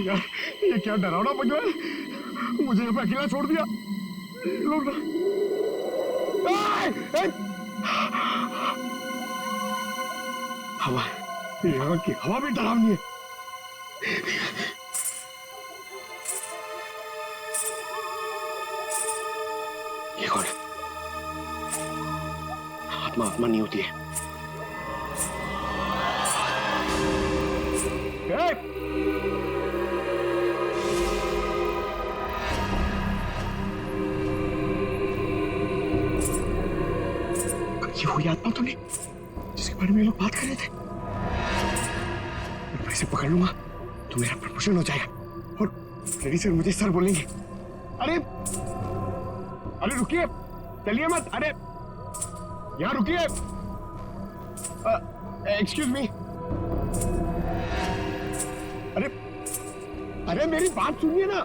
यार ये क्या डरावना बंगला है, मुझे यहाँ पे अकेला छोड़ दिया। लोग ना हवा, यहाँ की हवा भी डरावनी है। ये कौन है? आत्मा आत्मा नहीं होती है। ये हुई आत्मा तो नहीं जिसके बारे में लोग बात कर रहे थे। मैं इसे पकड़ लूंगा तो मेरा प्रमोशन हो जाएगा और फ्रेडी सर मुझे सर बोलेंगे। अरे अरे रुकिए, चलिए मत। अरे यहाँ रुकिए। Excuse me. अरे अरे मेरी बात सुनिए ना,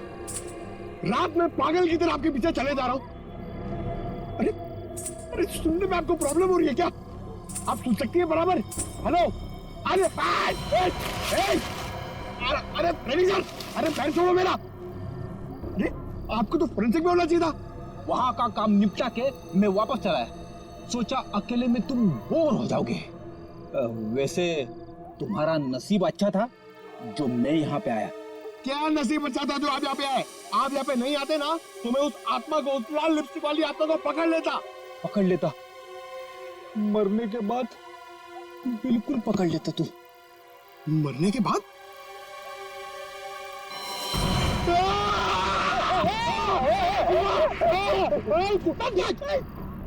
रात में पागल की तरह आपके पीछे चले जा रहा हूं। अरे अरे सुनने में आपको प्रॉब्लम हो रही है क्या? आप सुन सकती है बराबर? हेलो। अरे अरे फ्रेडी सर, अरे पैर छोड़ो मेरा। अरे आपको तो फोरेंसिक में होना चाहिए था। वहां का काम निपटा के मैं वापस चला है, सोचा अकेले में तुम बोर हो जाओगे। वैसे तुम्हारा नसीब अच्छा था जो मैं यहाँ पे आया। क्या नसीब अच्छा था जो आप यहाँ पे आए? आप यहाँ पे नहीं आते ना तो मैं उस आत्मा को, उस लाल लिपस्टिक वाली आत्मा को पकड़ लेता। मरने के बाद बिल्कुल पकड़ लेता। तू मरने के बाद?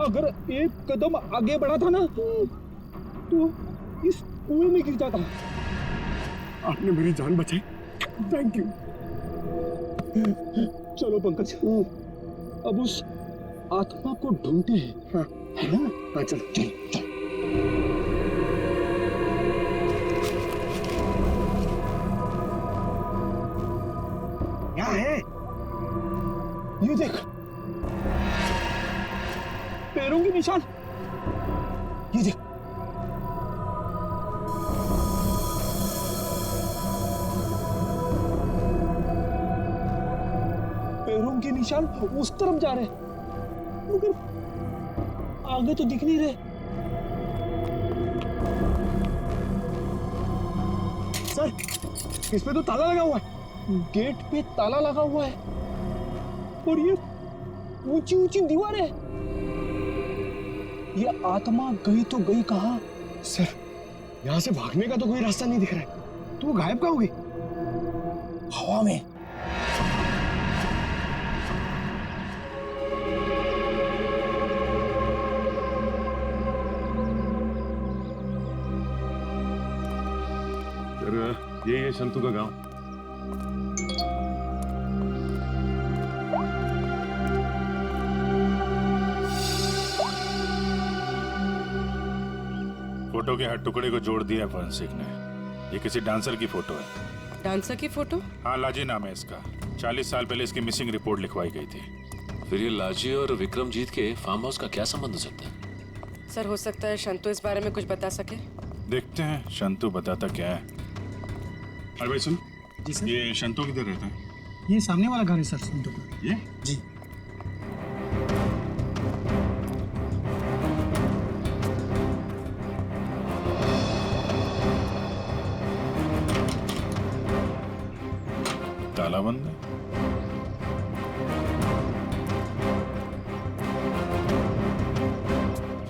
अगर एक कदम आगे बढ़ा था ना तो इस कुएं में गिर जाता। आपने मेरी जान बचाई, थैंक यू। चलो पंकज, अब उस आत्मा को ढूंढते हैं। हाँ, है ना? हाँ चलो चलो चलो। क्या है? ये देख, पैरों के निशान। ये देख, पैरों के निशान उस तरफ जा रहे हैं, मगर आगे तो दिख नहीं रहे। सर, इस पे तो ताला लगा हुआ है। गेट पे ताला लगा हुआ है और ये ऊंची ऊंची दीवार है। ये आत्मा गई तो गई कहां? सर, यहाँ से भागने का तो कोई रास्ता नहीं दिख रहा है, तो वो गायब कहाँ हो गई? हवा में। ये है संतू का गांव। फोटो के हर टुकड़े को जोड़ दिया फोरेंसिक ने। ये किसी डांसर की फोटो है। डांसर की फोटो? हाँ, लाजी नाम है इसका। 40 साल पहले इसकी मिसिंग रिपोर्ट लिखवाई गई थी। फिर ये लाजी और विक्रमजीत के फार्म हाउस का क्या संबंध हो सकता है? सर, हो सकता है शंतु इस बारे में कुछ बता सके। देखते हैं शंतु बताता क्या है। अरे भाई सुन। जी सर। ये शंतु किधर रहता है? ये सामने वाला घर है सर, संतु का। ये? जी। ताला बंद है।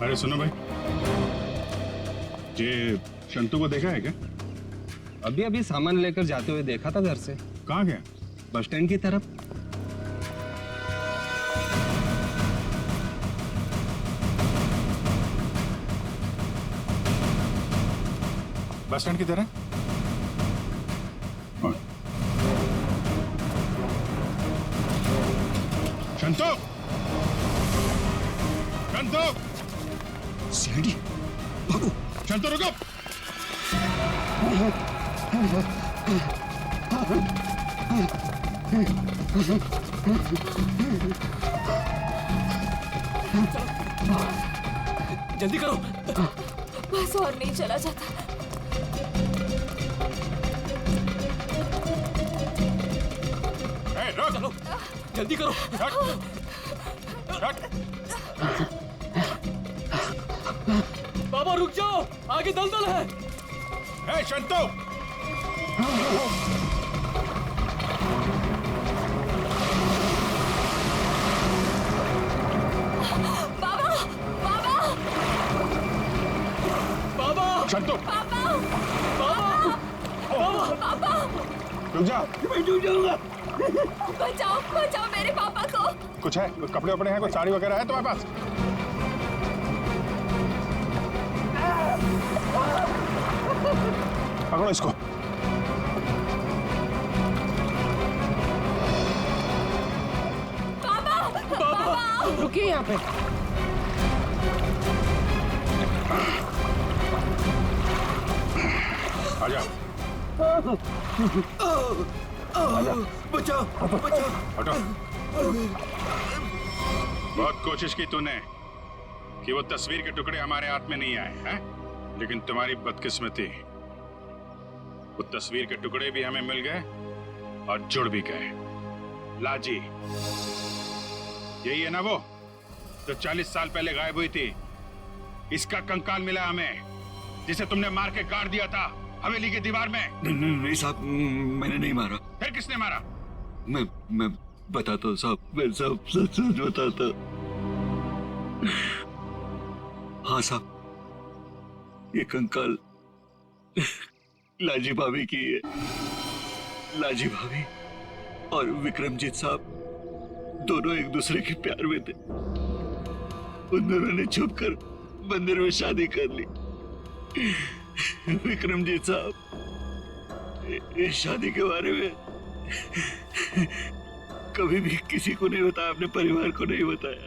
अरे सुनो भाई, ये शंतु को देखा है क्या? अभी अभी सामान लेकर जाते हुए देखा था घर से। कहाँ गया? बस स्टैंड की तरफ। बस स्टैंड की तरह? शंतु! शंतु! सीढ़ी, भागो। शंतु रुको! जल्दी करो। बस और नहीं चला जाता। जल्दी करो। बाबा रुक जाओ, आगे दलदल है। ए, शंतु! बाबा! शंतु! रुक जा। मैं डूब जाऊंगा। बचाओ बचाओ मेरे पापा को। कुछ है? कुछ कपड़े वपड़े हैं? कुछ साड़ी वगैरह है तुम्हारे पास? पकड़ो इसको। रुकिए यहाँ पे। आजा। बचाओ बचाओ। हटो। बहुत कोशिश की तूने कि वो तस्वीर के टुकड़े हमारे हाथ में नहीं आए हैं, लेकिन तुम्हारी बदकिस्मती, वो तस्वीर के टुकड़े भी हमें मिल गए और जुड़ भी गए। लाजी, यही है ना वो जो 40 साल पहले गायब हुई थी? इसका कंकाल मिला हमें, जिसे तुमने मार के गाड़ दिया था हवेली की दीवार में। नहीं साहब, मैंने नहीं मारा। फिर किसने मारा? मैं बताता हूँ साहब, मैं सब सच सच बताता। हाँ साहब, ये कंकाल लाजी भाभी की है। लाजी भाभी और विक्रमजीत साहब दोनों एक दूसरे के प्यार में थे। उन दोनों ने छुपकर मंदिर में शादी कर ली। विक्रमजीत साहब इस शादी के बारे में कभी भी किसी को नहीं बताया, अपने परिवार को नहीं बताया।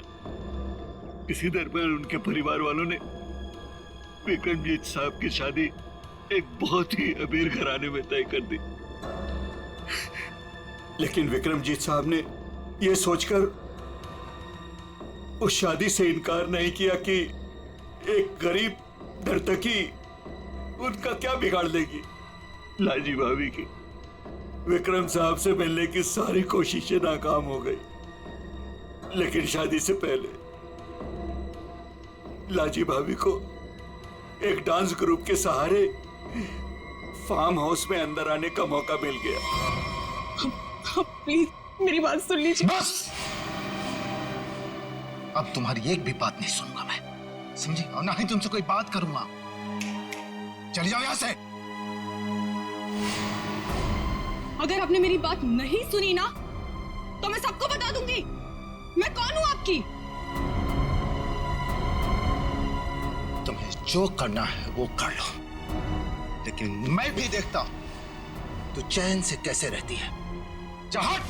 इसी दरमियान उनके परिवार वालों ने विक्रमजीत साहब की शादी एक बहुत ही अमीर घराने में तय कर दी। लेकिन विक्रमजीत साहब ने यह सोचकर उस शादी से इनकार नहीं किया कि एक गरीब नर्तकी उनका क्या बिगाड़ देगी। लाजी भाभी की विक्रम साहब से मिलने की सारी कोशिशें नाकाम हो गई, लेकिन शादी से पहले लाजी भाभी को एक डांस ग्रुप के सहारे फार्म हाउस में अंदर आने का मौका मिल गया। प्लीज मेरी बात सुन लीजिए। बस, अब तुम्हारी एक भी बात नहीं सुनूंगा मैं, समझी? और ना ही तुमसे कोई बात करूंगा। चली जाओ यहां से। अगर आपने मेरी बात नहीं सुनी ना तो मैं सबको बता दूंगी मैं कौन हूं आपकी। तुम्हें जो करना है वो कर लो, लेकिन मैं भी देखता हूं तू चैन से कैसे रहती है। जा हट।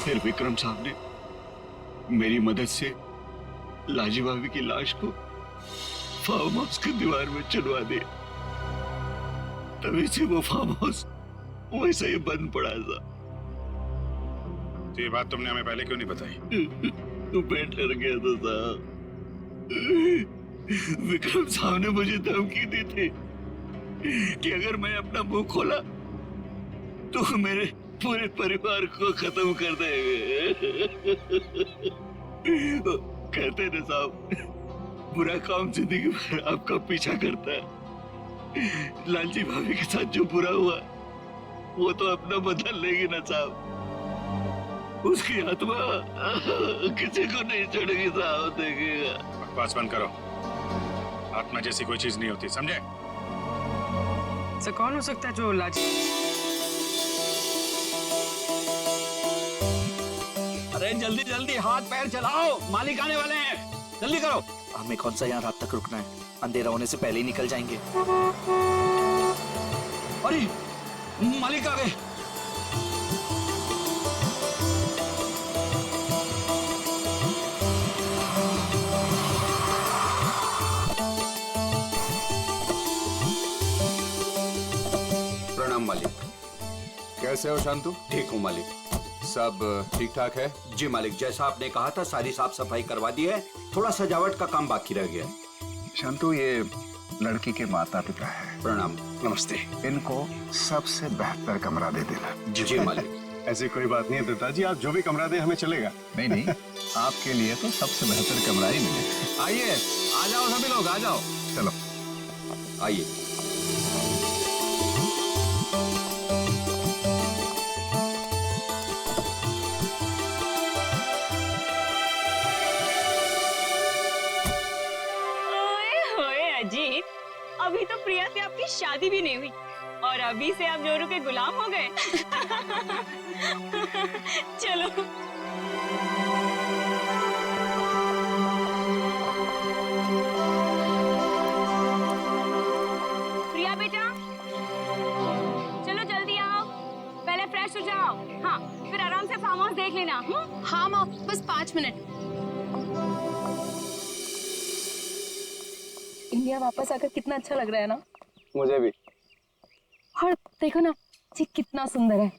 फिर विक्रम साहब ने मेरी मदद से लाजी भाभी की लाश को फार्म हाउस की दीवार में चुनवा दिया। तभी से वो फार्म हाउस वैसे ही बंद पड़ा था। तो ये बात तुमने हमें पहले क्यों नहीं बताई? तो मैं डर गया था साहब। विक्रम साहब ने मुझे धमकी दी थी कि अगर मैं अपना मुंह खोला तो मेरे पूरे परिवार को खत्म कर देंगे। कहते ना साहब, बुरा काम जिंदगी भर आपका पीछा करता है। लालजी भाभी के साथ जो बुरा हुआ वो तो अपना बदल लेगी ना साहब। उसकी आत्मा किसी को नहीं छोड़ेगी साहब, देखिएगा। बकवास बंद करो। आत्मा जैसी कोई चीज नहीं होती, समझे? सर कौन हो सकता है जो लाजी? अरे जल्दी जल्दी हाथ पैर चलाओ, मालिक आने वाले हैं, जल्दी करो। हमें कौन सा यहाँ रात तक रुकना है? अंधेरा होने से पहले ही निकल जाएंगे। अरे मालिक आ गए। प्रणाम मालिक। कैसे हो शांतु? ठीक हूँ मालिक। सब ठीक ठाक है? जी मालिक, जैसा आपने कहा था सारी साफ सफाई करवा दी है, थोड़ा सजावट का काम बाकी रह गया। शांतु, ये लड़की के माता पिता है। प्रणाम। नमस्ते। इनको सबसे बेहतर कमरा दे देना। जी मालिक। ऐसी कोई बात नहीं है दत्ता जी, आप जो भी कमरा दे हमें चलेगा। नहीं नहीं, आपके लिए तो सबसे बेहतर कमरा ही मिलेगा। आइए, आ जाओ सभी लोग, आ जाओ। चलो आइए। ओए अजीत, अभी तो प्रिया से आपकी शादी भी नहीं हुई और अभी से आप जोरू के गुलाम हो गए। चलो। प्रिया बेटा, चलो जल्दी आओ, पहले फ्रेश हो जाओ। हाँ, फिर आराम से फार्म हाउस देख लेना। हाँ माँ, बस 5 मिनट। इंडिया वापस आकर कितना अच्छा लग रहा है ना। मुझे भी। और देखो ना जी, कितना सुंदर है।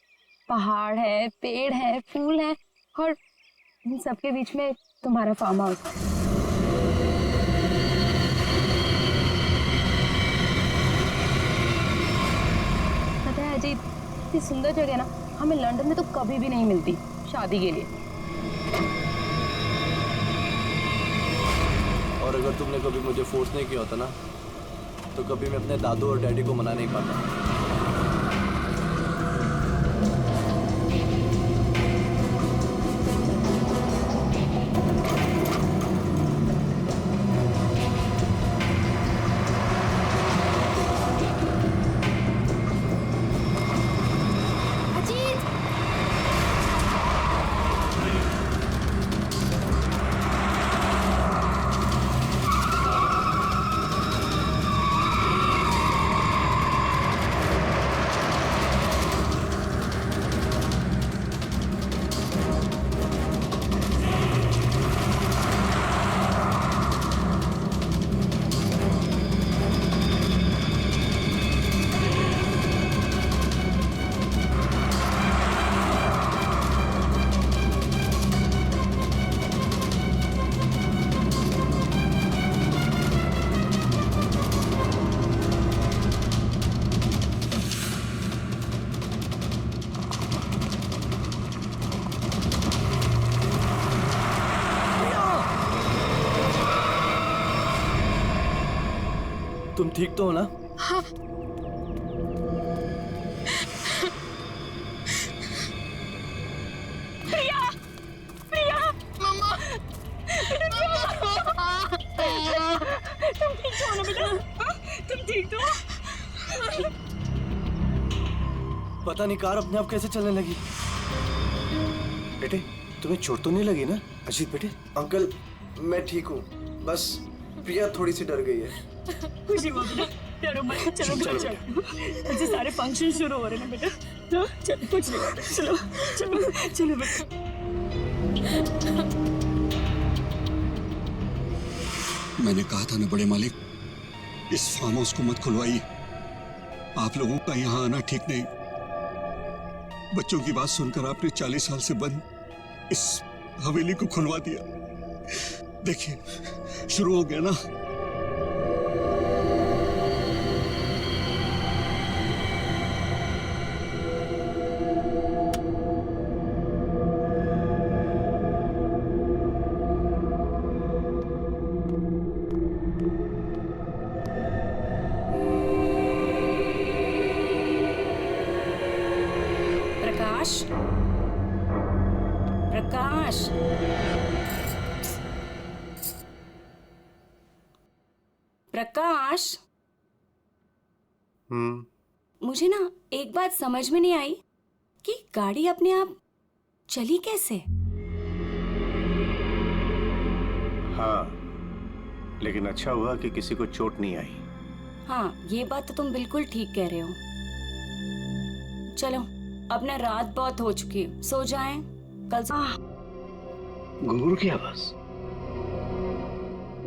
पहाड़ है, पेड़ है, फूल है और इन सबके बीच में तुम्हारा फार्म हाउस। पता है अजीत, इतनी सुंदर जगह ना हमें लंदन में तो कभी भी नहीं मिलती शादी के लिए। और अगर तुमने कभी मुझे फोर्स नहीं किया होता ना, तो कभी मैं अपने दादू और डैडी को मना नहीं पाता। तुम ठीक तो हो ना? हाँ। प्रिया, प्रिया, मम्मा, तुम ठीक हो ना बेटा? तुम ठीक तो? पता नहीं कार अपने आप कैसे चलने लगी। बेटे, तुम्हें चोट तो नहीं लगी ना? अजीत बेटे। अंकल, मैं ठीक हूँ, बस प्रिया थोड़ी सी डर गई है। खुशी हुआ बेटा, डरो मत, चलो घर चलो। ऐसे सारे फंक्शन शुरू हो रहे हैं बेटा। चलो, कुछ नहीं होता, चलो चलो चलो बेटा। मैंने कहा था ना बड़े मालिक, इस फार्म हाउस को मत खुलवाइए। आप लोगों का यहाँ आना ठीक नहीं। बच्चों की बात सुनकर आपने 40 साल से बंद इस हवेली को खुलवा दिया। देखिए, शुरू हो गया ना। प्रकाश, प्रकाश, मुझे ना एक बात समझ में नहीं आई कि गाड़ी अपने आप चली कैसे? हाँ, लेकिन अच्छा हुआ कि किसी को चोट नहीं आई। हाँ, ये बात तो तुम बिल्कुल ठीक कह रहे हो। चलो, अपना रात बहुत हो चुकी है, सो जाएं। कल घुंघरू की आवाज?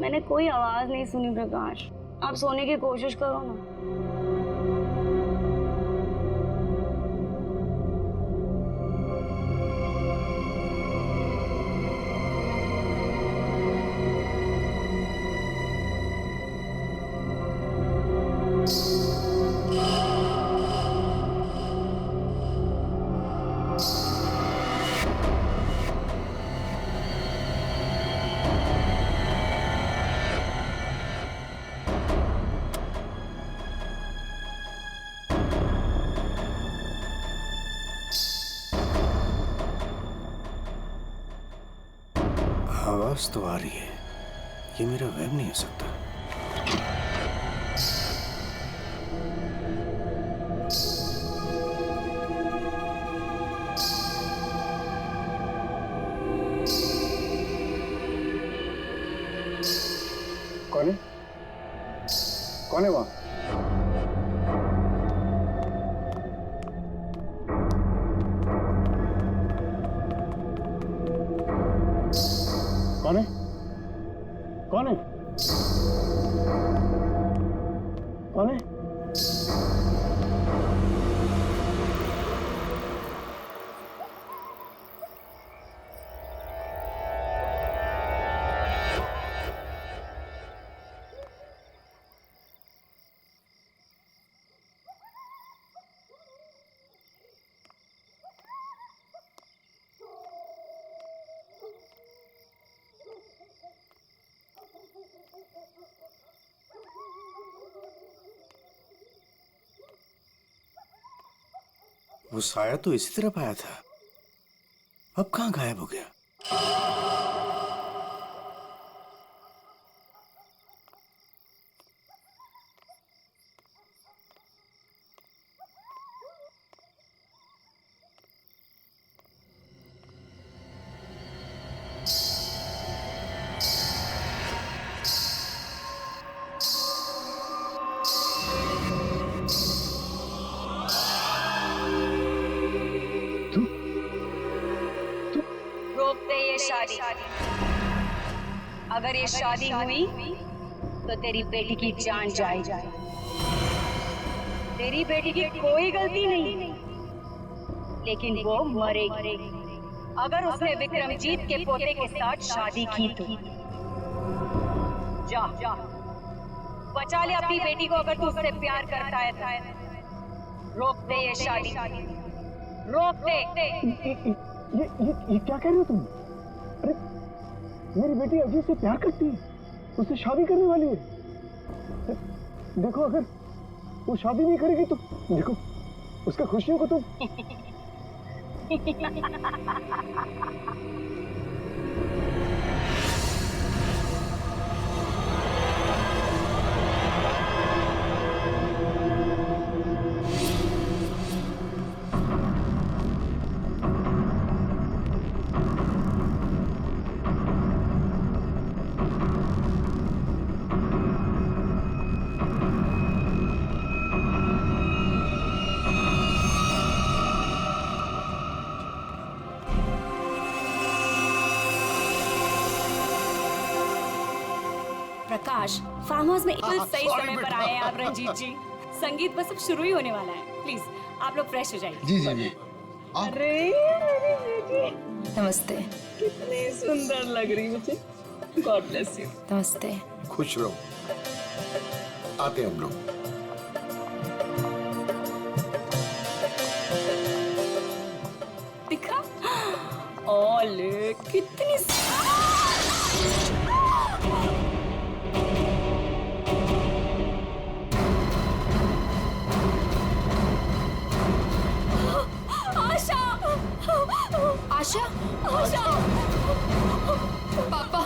मैंने कोई आवाज नहीं सुनी प्रकाश। आप सोने की कोशिश करो ना। आवाज तो आ रही है, ये मेरा वहम नहीं हो सकता। कौन है? कौन है वहां? कौन है? कौन है? कौन है? वो साया तो इसी तरफ आया था, अब कहाँ गायब हो गया? रोक दे ये शादी। अगर ये शादी हुई तो तेरी बेटी की जान जाए। तेरी बेटी की कोई गलती नहीं, लेकिन वो मरेगी अगर उसने विक्रमजीत के पोते के साथ शादी की तो। जा बचा ले अपनी बेटी को अगर तू उससे प्यार करता है। रोक दे ये शादी, रोक दे। ये क्या कह रहे हो तुम? अरे मेरी बेटी अजीत से प्यार करती है, उससे शादी करने वाली है। देखो अगर वो शादी नहीं करेगी तो देखो उसका खुशियों को तुम प्रकाश, फार्म हाउस में एकदम सही समय पर आए हैं आप रंजीत जी। संगीत बस अब शुरू ही होने वाला है। प्लीज आप लोग फ्रेश हो जाइए। जी जी जी। अरे नमस्ते। कितनी सुंदर लग रही मुझे। God bless you. नमस्ते। खुश रहो, आते हम लोग। दिखा? ओले कितनी आशा, आशा, आशा, पापा,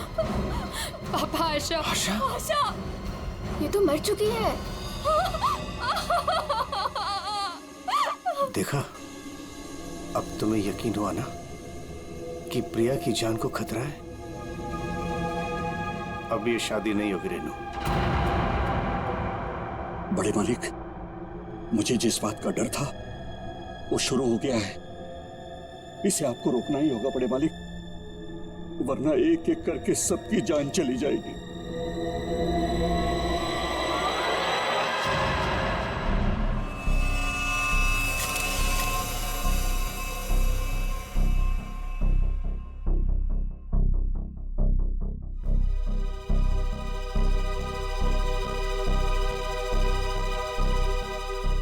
पापा, आशा, आशा, आशा, ये तो मर चुकी है। देखा, अब तुम्हें यकीन हुआ ना कि प्रिया की जान को खतरा है? अब ये शादी नहीं होगी रेनू। बड़े मालिक, मुझे जिस बात का डर था वो शुरू हो गया है। इसे आपको रोकना ही होगा बड़े मालिक, वरना एक एक करके सबकी जान चली जाएगी।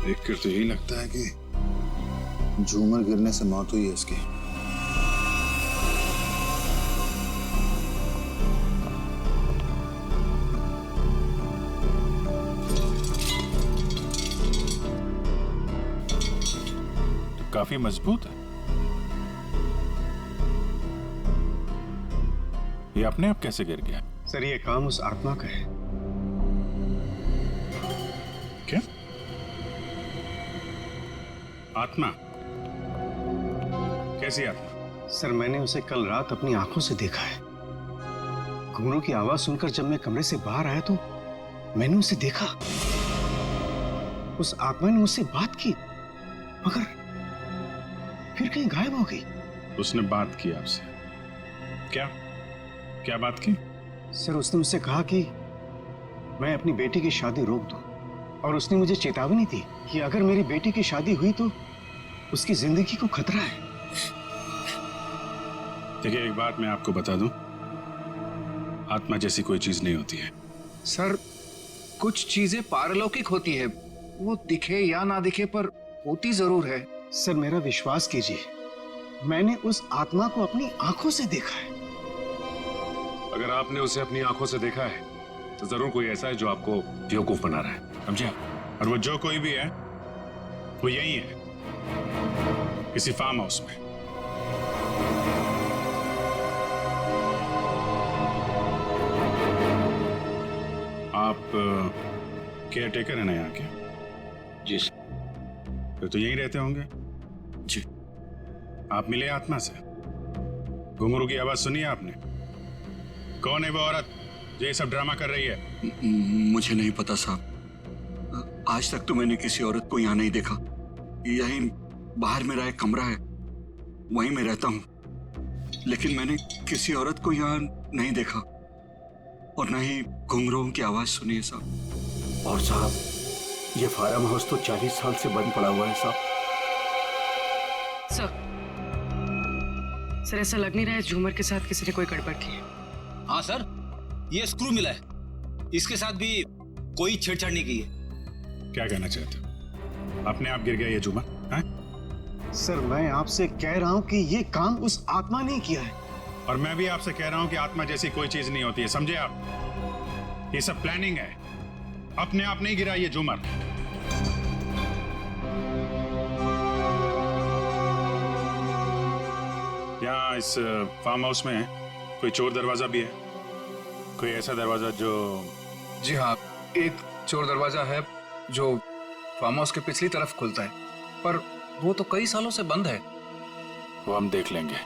देखकर तो यही लगता है कि झूमर गिरने से मौत हुई है इसकी। तो काफी मजबूत है। ये अपने आप कैसे गिर गया? सर ये काम उस आत्मा का है। क्या? आत्मा? कैसी आत्मा? सर मैंने उसे कल रात अपनी आंखों से देखा है। घुंघरू की आवाज सुनकर जब मैं कमरे से बाहर आया तो मैंने उसे देखा। उस आत्मा ने मुझसे बात की मगर फिर कहीं गायब हो गई। उसने बात की आपसे? क्या क्या बात की? सर उसने मुझसे कहा कि मैं अपनी बेटी की शादी रोक दूं और उसने मुझे चेतावनी दी कि अगर मेरी बेटी की शादी हुई तो उसकी जिंदगी को खतरा है। देखिए एक बात मैं आपको बता दूं, आत्मा जैसी कोई चीज नहीं होती है। सर कुछ चीजें पारलौकिक होती है, वो दिखे या ना दिखे पर होती जरूर है। सर मेरा विश्वास कीजिए, मैंने उस आत्मा को अपनी आंखों से देखा है। अगर आपने उसे अपनी आंखों से देखा है तो जरूर कोई ऐसा है जो आपको बेवकूफ बना रहा है, समझे आप? और वो जो कोई भी है वो यही है, किसी फार्म हाउस में। आप केयर टेकर है ना यहाँ के? जी फिर तो यहीं रहते होंगे। जी। आप मिले आत्मा से? घुंघरू की आवाज सुनी आपने? कौन है वो औरत जो ये सब ड्रामा कर रही है? मुझे नहीं पता साहब, आज तक तो मैंने किसी औरत को यहाँ नहीं देखा। यहीं बाहर मेरा एक कमरा है, वहीं मैं रहता हूँ, लेकिन मैंने किसी औरत को यहाँ नहीं देखा और न ही घुंघरूओं की आवाज सुनी है साहब। और साहब ये फार्म हाउस तो 40 साल से बंद पड़ा हुआ है साहब। सर ऐसा लग नहीं रहा है झूमर के साथ किसी ने कोई गड़बड़ की है। हाँ सर, ये स्क्रू मिला है, इसके साथ भी कोई छेड़छाड़ नहीं की है। क्या कहना चाहते हो? अपने आप गिर गया ये झूमर? हैं? सर मैं आपसे कह रहा हूं कि ये काम उस आत्मा ने किया है। और मैं भी आपसे कह रहा हूं कि आत्मा जैसी कोई चीज नहीं होती है, समझे आप? ये सब प्लानिंग है, अपने आप नहीं गिरा ये झूमर। यहाँ इस फार्म हाउस में कोई चोर दरवाजा भी है? कोई ऐसा दरवाजा जो... जी हाँ, एक चोर दरवाजा है जो फार्म हाउस के पिछली तरफ खुलता है, पर वो तो कई सालों से बंद है। वो हम देख लेंगे।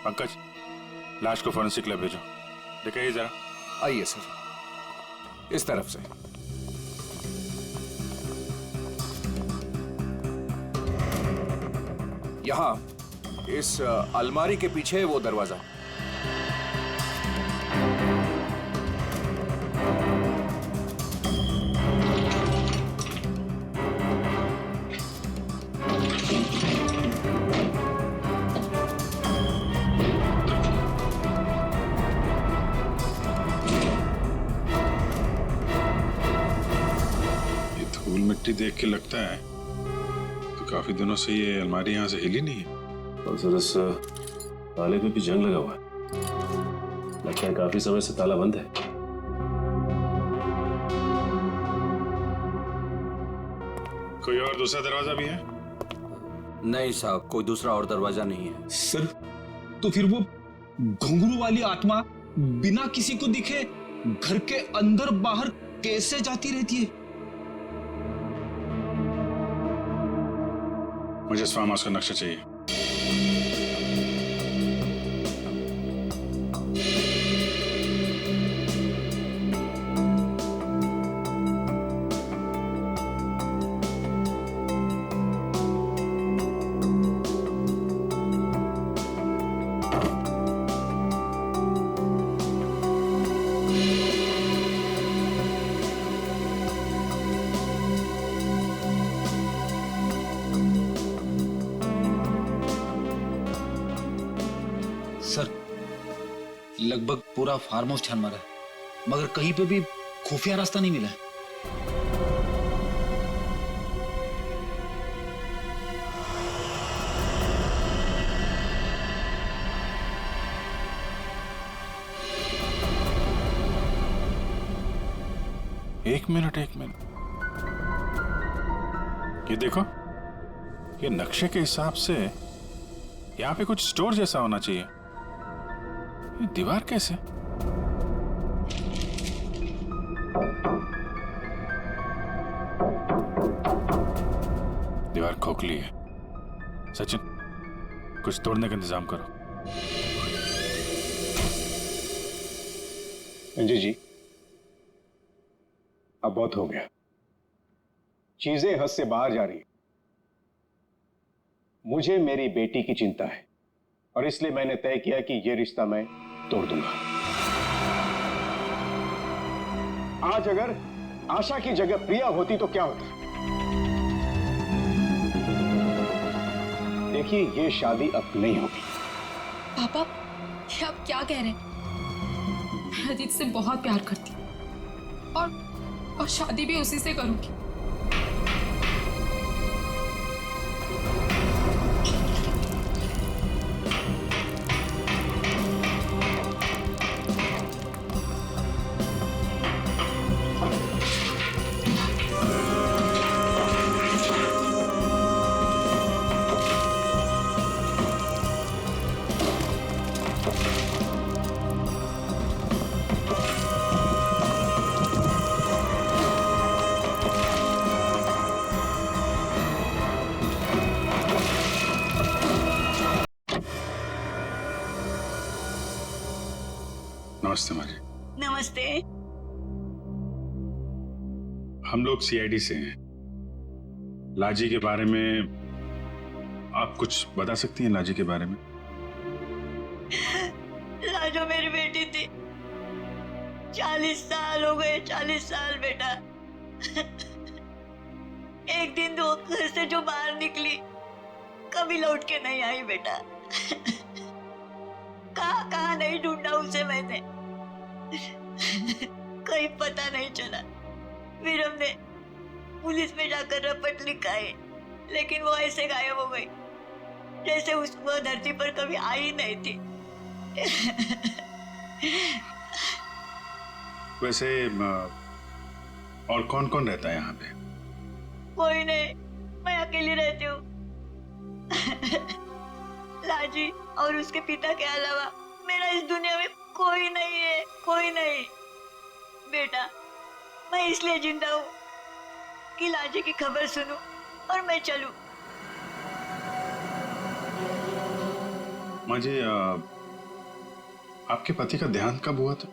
पंकज, लाश को फॉरेंसिक लैब भेजो, दिखाइए जरा। आइए सर, इस तरफ से। यहाँ इस अलमारी के पीछे वो दरवाजा। मिट्टी देख के लगता है तो काफी दिनों से ये अलमारी यहाँ से हिली नहीं है। और सर इस ताले पे भी जंग लगा हुआ है, लगता है काफी समय से ताला बंद है। कोई और दूसरा दरवाजा भी है? नहीं साहब, कोई दूसरा और दरवाजा नहीं है। सर तो फिर वो घुंघरू वाली आत्मा बिना किसी को दिखे घर के अंदर बाहर कैसे जाती रहती है? मुझे इस फार्म हाउस का नक्शा चाहिए। सर लगभग पूरा फार्म हाउस छान मारा है, मगर कहीं पे भी खुफिया रास्ता नहीं मिला है। एक मिनट, ये देखो, ये नक्शे के हिसाब से यहाँ पे कुछ स्टोर जैसा होना चाहिए। ये दीवार कैसे? दीवार खोखली है। सचिन, कुछ तोड़ने का इंतजाम करो। रंजीत जी, अब बहुत हो गया। चीजें हद से बाहर जा रही है। मुझे मेरी बेटी की चिंता है और इसलिए मैंने तय किया कि यह रिश्ता मैं तोड़ दूंगा। आज अगर आशा की जगह प्रिया होती तो क्या होता? देखिए, यह शादी अब नहीं होगी। पापा, ये आप क्या कह रहे हैं? मैं अजीत से बहुत प्यार करती हूँ और शादी भी उसी से करूंगी। नमस्ते माजी। नमस्ते। हम लोग सीआईडी से हैं। लाजी के बारे में आप कुछ बता सकती हैं? लाजी के बारे में? लाजो मेरी बेटी थी। 40 साल हो गए, 40 साल बेटा। एक दिन तो घर से जो बाहर निकली, कभी लौट के नहीं आई बेटा। कहाँ नहीं ढूंढा उसे मैंने, कहीं पता नहीं चला। फिर हमने पुलिस में जाकर रपट लिखाई, लेकिन वो ऐसे गायब हो गई जैसे उसको धरती पर कभी आई नहीं थी। वैसे और कौन कौन रहता है यहाँ पे? कोई नहीं, मैं अकेली रहती हूँ। लाजी और उसके पिता के अलावा मेरा इस दुनिया में कोई नहीं है, कोई नहीं। बेटा, मैं इसलिए जिंदा हूँ कि लाजी की खबर सुनूं और मैं चलूं। मुझे आपके पति का देहांत कब हुआ था?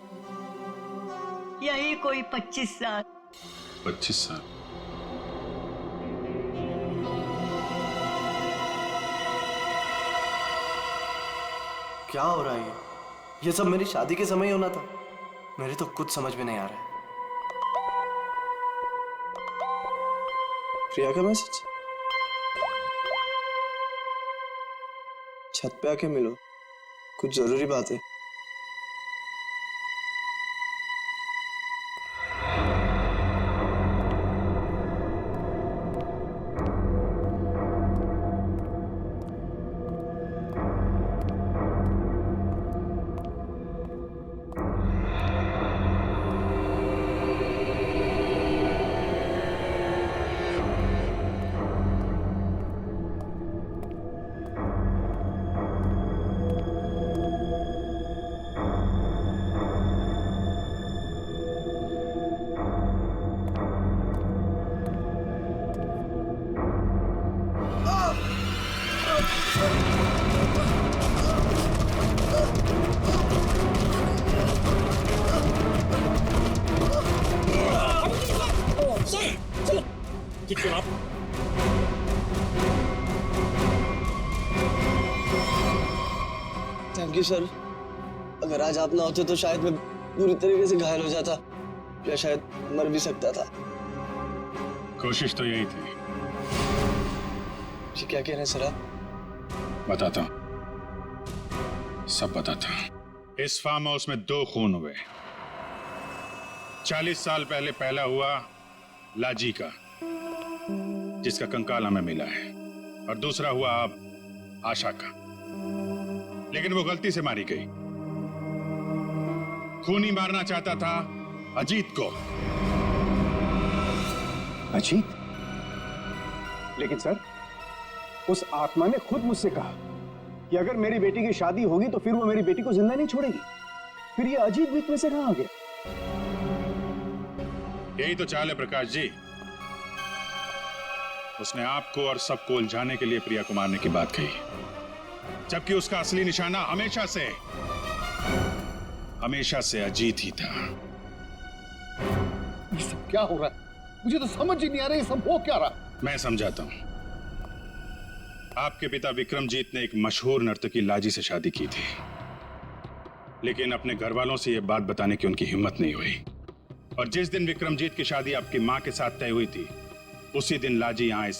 यही कोई 25 साल। 25 साल? क्या हो रहा है ये सब मेरी शादी के समय ही होना था। मेरे तो कुछ समझ में नहीं आ रहा है। प्रिया का मैसेज? छत पे आके मिलो, कुछ जरूरी बात है। Thank you sir. अगर आज आप ना होते तो शायद मैं पूरी तरीके से घायल हो जाता या शायद मर भी सकता था। कोशिश तो यही थी। जी क्या कह रहे हैं सर आप? बताता हूं, सब बताता हूं। इस फार्म हाउस में 2 खून हुए। 40 साल पहले पहला हुआ लाजी का, जिसका कंकाल हमें मिला है, और दूसरा हुआ अब आशा का, लेकिन वो गलती से मारी गई। खूनी मारना चाहता था अजीत को। अजीत? लेकिन सर, उस आत्मा ने खुद मुझसे कहा कि अगर मेरी बेटी की शादी होगी तो फिर वो मेरी बेटी को जिंदा नहीं छोड़ेगी। फिर ये अजीत बीच में से कहां आ गया? यही तो चाल है प्रकाश जी। उसने आपको और सबको उलझाने के लिए प्रिया को मारने की बात कही, जबकि उसका असली निशाना हमेशा से अजीत ही था। ये सब क्या हो रहा है? मुझे तो समझ ही नहीं आ रहा, ये सब हो क्या रहा? मैं समझाता हूं। आपके पिता विक्रमजीत ने एक मशहूर नर्तकी लाजी से शादी की थी, लेकिन अपने घर वालों से यह बात बताने की उनकी हिम्मत नहीं हुई। और जिस दिन विक्रमजीत की शादी आपकी मां के साथ तय हुई थी, उसी दिन लाजी यहां इस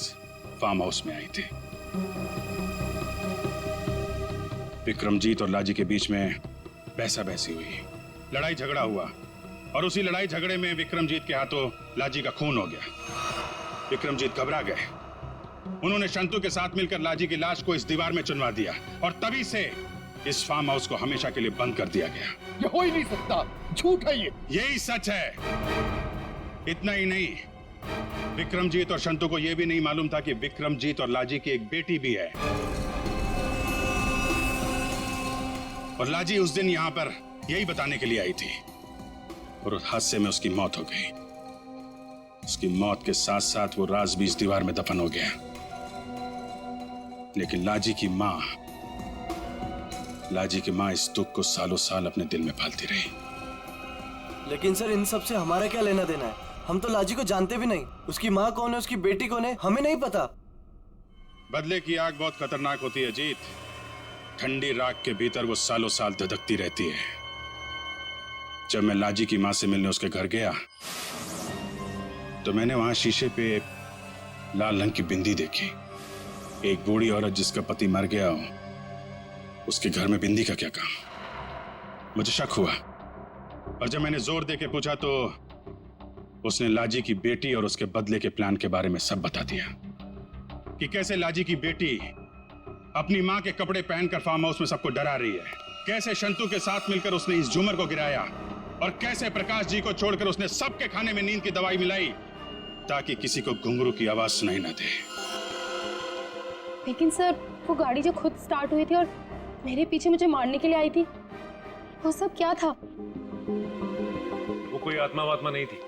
फार्म हाउस में आई थी। विक्रमजीत और लाजी के बीच में बहसा बहसी हुई, लड़ाई झगड़ा हुआ, और उसी लड़ाई झगड़े में विक्रमजीत के हाथों लाजी का खून हो गया। विक्रमजीत घबरा गए। उन्होंने शंतु के साथ मिलकर लाजी की लाश को इस दीवार में चुनवा दिया, और तभी से इस फार्म हाउस को हमेशा के लिए बंद कर दिया गया। ये हो ही नहीं सकता, झूठ है ये। यही सच है। इतना ही नहीं, विक्रमजीत और शंतु को यह भी नहीं मालूम था कि विक्रमजीत और लाजी की एक बेटी भी है। और लाजी उस दिन यहां पर यही बताने के लिए आई थी, और उस हादसे में उसकी मौत हो गई। उसकी मौत के साथ साथ वो राज भी इस दीवार में दफन हो गया। लेकिन लाजी की मां इस दुख को सालों साल अपने दिल में पालती रही। लेकिन सर, इन सब से हमारा क्या लेना देना है? हम तो लाजी को जानते भी नहीं। उसकी माँ कौन है, उसकी बेटी कौन है, हमें नहीं पता। बदले की आग बहुत खतरनाक होती है जीत। ठंडी राख के भीतर वो सालों साल धधकती रहती है। जब मैं लाजी की मां से मिलने उसके घर गया, तो मैंने वहां शीशे पे लाल रंग की बिंदी देखी। एक बूढ़ी औरत जिसका पति मर गया हो, उसके घर में बिंदी का क्या काम? मुझे शक हुआ, और जब मैंने जोर दे के पूछा तो उसने लाजी की बेटी और उसके बदले के प्लान के बारे में सब बता दिया, कि कैसे लाजी की बेटी अपनी मां के कपड़े पहनकर फार्म हाउस में सबको डरा रही है, कैसे शंतु के साथ मिलकर उसने इस झूमर को गिराया, और कैसे प्रकाश जी को छोड़कर उसने सबके खाने में नींद की दवाई मिलाई ताकि किसी को घुंघरू की आवाज सुनाई ना दे। लेकिन सर, वो गाड़ी जो खुद स्टार्ट हुई थी और मेरे पीछे मुझे मारने के लिए आई थी, वो सब क्या था? वो कोई आत्मा वात्मा नहीं थी,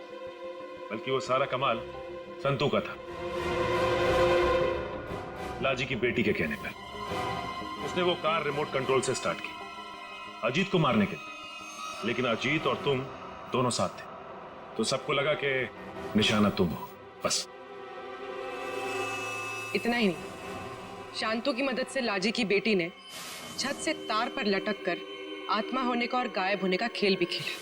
बल्कि वो सारा कमाल संतू का था। लाजी की बेटी के कहने पर उसने वो कार रिमोट कंट्रोल से स्टार्ट की अजीत को मारने के लिए, लेकिन अजीत और तुम दोनों साथ थे, तो सबको लगा कि निशाना तुम हो। बस इतना ही नहीं, शांतु की मदद से लाजी की बेटी ने छत से तार पर लटक कर आत्मा होने का और गायब होने का खेल भी खेला।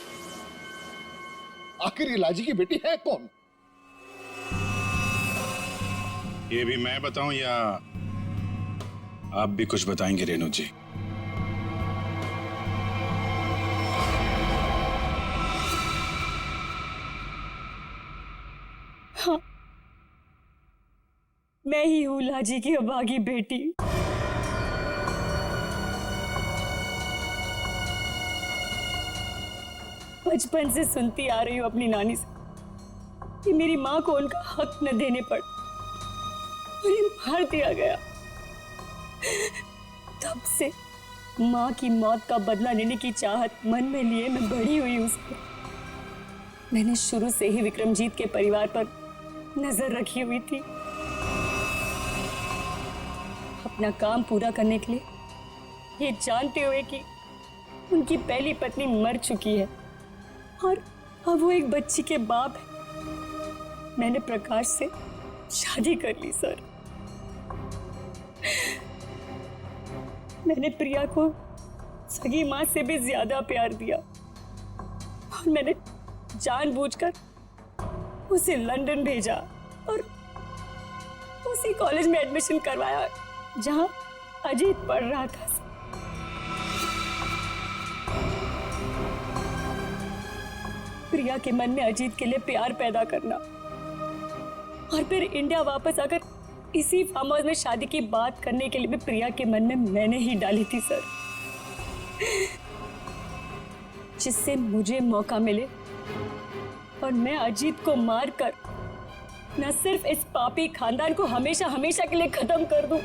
आखिर ये लाजी की बेटी है कौन? ये भी मैं बताऊं या आप भी कुछ बताएंगे रेणु जी? हाँ, मैं ही हूँ लाजी की अभागी बेटी। बचपन से सुनती आ रही हूँ अपनी नानी से कि मेरी माँ को उनका हक न देने पर उन्हें मार दिया गया। तब से माँ की मौत का बदला लेने की चाहत मन में लिए मैं बड़ी हुई उसको। मैंने शुरू से ही विक्रमजीत के परिवार पर नजर रखी हुई थी। अपना काम पूरा करने के लिए, ये जानते हुए कि उनकी पहली पत्नी मर चुकी है और अब वो एक बच्ची के बाप है, मैंने प्रकाश से शादी कर ली सर। मैंने प्रिया को सगी माँ से भी ज्यादा प्यार दिया और मैंने जानबूझकर उसे लंदन भेजा और उसी कॉलेज में एडमिशन करवाया जहां अजीत पढ़ रहा था। प्रिया के मन में अजीत के लिए प्यार पैदा करना और फिर इंडिया वापस आकर इसी फार्म हाउस में शादी की बात करने के लिए भी प्रिया के मन में मैंने ही डाली थी सर, जिससे मुझे मौका मिले और मैं अजीत को मारकर न सिर्फ इस पापी खानदान को हमेशा हमेशा के लिए खत्म कर दूं,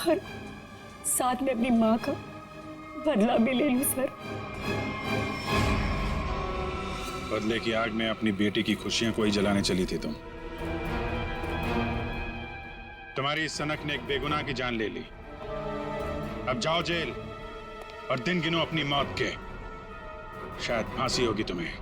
और साथ में अपनी मां का बदला भी ले लूं सर। बदले की आग में अपनी बेटी की खुशियां कोई जलाने चली थी तुम। तुम्हारी इस सनक ने एक बेगुनाह की जान ले ली। अब जाओ जेल और दिन गिनो अपनी मौत के। शायद फांसी होगी तुम्हें।